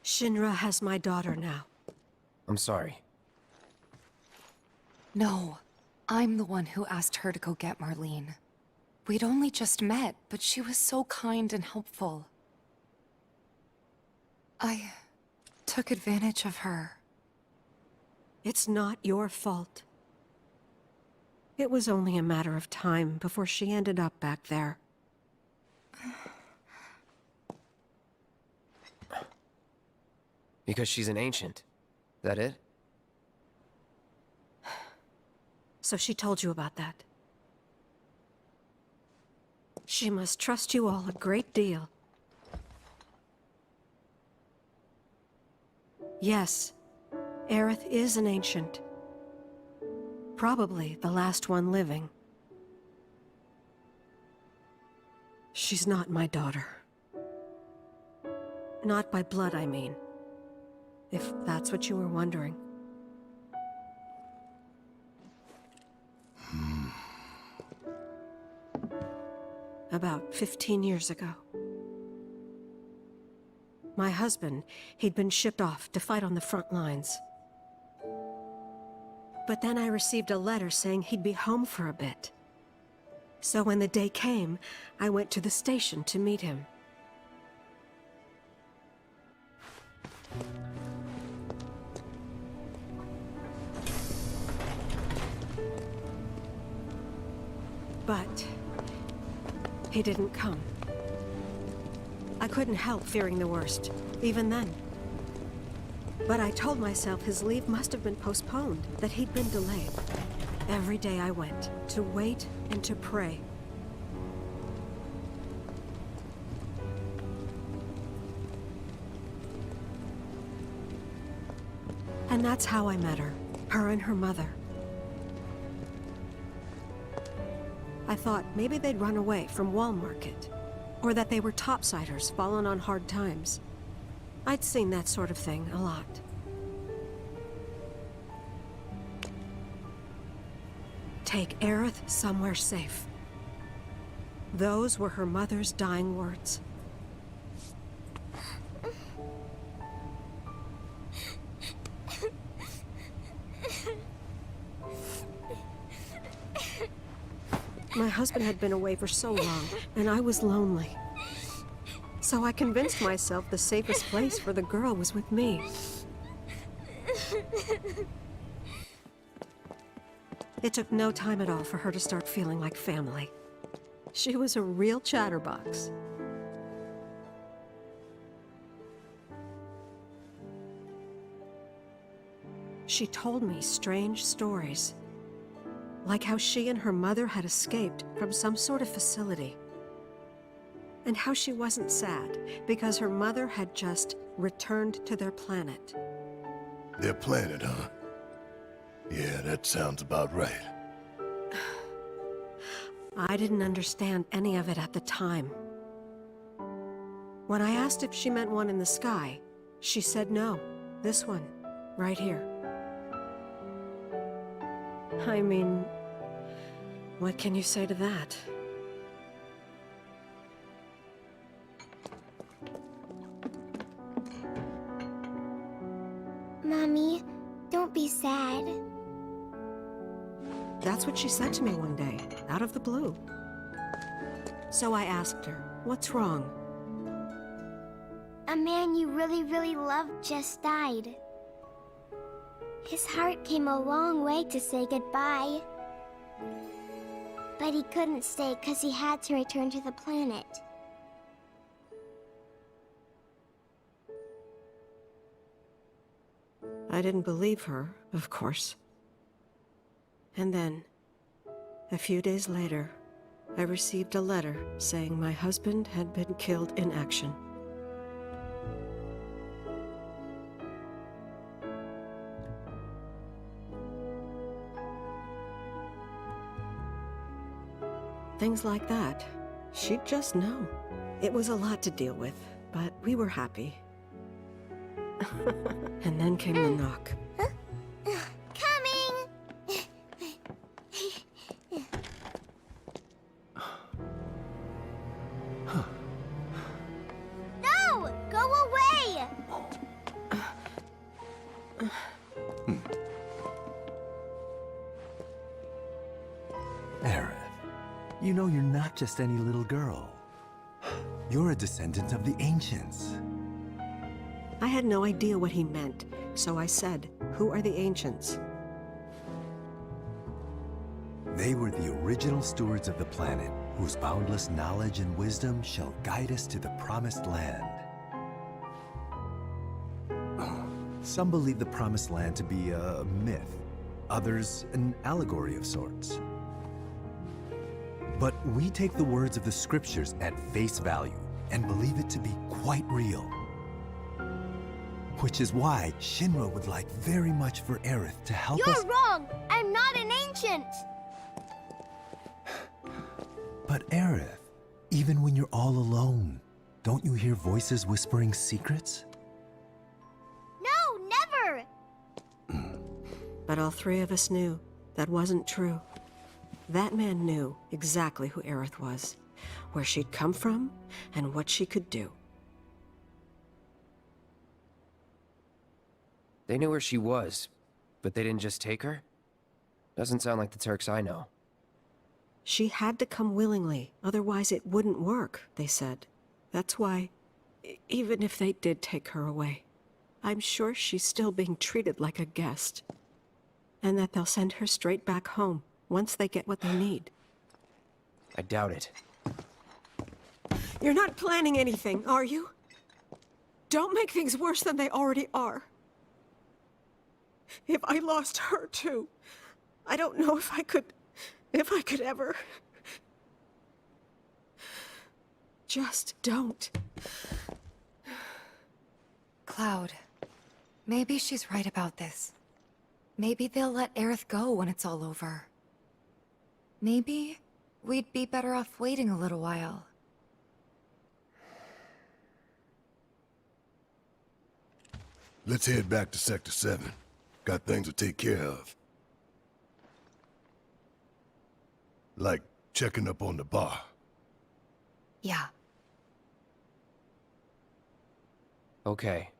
Shinra has my daughter now. I'm sorry. No, I'm the one who asked her to go get Marlene. We'd only just met, but she was so kind and helpful. I took advantage of her. It's not your fault. It was only a matter of time before she ended up back there. Because she's an ancient. That it? So she told you about that. She must trust you all a great deal. Yes, Aerith is an ancient. Probably the last one living. She's not my daughter. Not by blood, I mean. If that's what you were wondering. About 15 years ago. My husband, he'd been shipped off to fight on the front lines. But then I received a letter saying he'd be home for a bit. So when the day came, I went to the station to meet him. But he didn't come. I couldn't help fearing the worst, even then. But I told myself his leave must have been postponed, that he'd been delayed. Every day I went, to wait and to pray. And that's how I met her and her mother. I thought maybe they'd run away from Wall Market, or that they were topsiders fallen on hard times. I'd seen that sort of thing a lot. Take Aerith somewhere safe. Those were her mother's dying words. My husband had been away for so long, and I was lonely. So I convinced myself the safest place for the girl was with me. It took no time at all for her to start feeling like family. She was a real chatterbox. She told me strange stories. Like how she and her mother had escaped from some sort of facility. And how she wasn't sad, because her mother had just returned to their planet. Their planet, huh? Yeah, that sounds about right. I didn't understand any of it at the time. When I asked if she meant one in the sky, she said no. This one, right here. I mean, what can you say to that? Mommy, don't be sad. That's what she said to me one day, out of the blue. So I asked her, what's wrong? A man you really, really loved just died. His heart came a long way to say goodbye. But he couldn't stay because he had to return to the planet. I didn't believe her, of course. And then, a few days later, I received a letter saying my husband had been killed in action. Things like that. She'd just know. It was a lot to deal with, but we were happy. And then came the knock. Coming! No! Go away! you know you're not just any little girl. You're a descendant of the ancients. I had no idea what he meant, so I said, "Who are the ancients?" They were the original stewards of the planet, whose boundless knowledge and wisdom shall guide us to the promised land. Some believe the promised land to be a myth, others an allegory of sorts. But we take the words of the scriptures at face value and believe it to be quite real. Which is why Shinra would like very much for Aerith to help us— You're wrong! I'm not an ancient! But Aerith, even when you're all alone, don't you hear voices whispering secrets? No, never! But all three of us knew that wasn't true. That man knew exactly who Aerith was, where she'd come from, and what she could do. They knew where she was, but they didn't just take her? Doesn't sound like the Turks I know. She had to come willingly, otherwise it wouldn't work, they said. That's why, even if they did take her away, I'm sure she's still being treated like a guest. And that they'll send her straight back home, once they get what they need. I doubt it. You're not planning anything, are you? Don't make things worse than they already are. If I lost her too, I don't know if I could ever. Just don't. Cloud, maybe she's right about this. Maybe they'll let Aerith go when it's all over. Maybe we'd be better off waiting a little while. Let's head back to Sector 7. Got things to take care of. Like checking up on the bar. Yeah. Okay.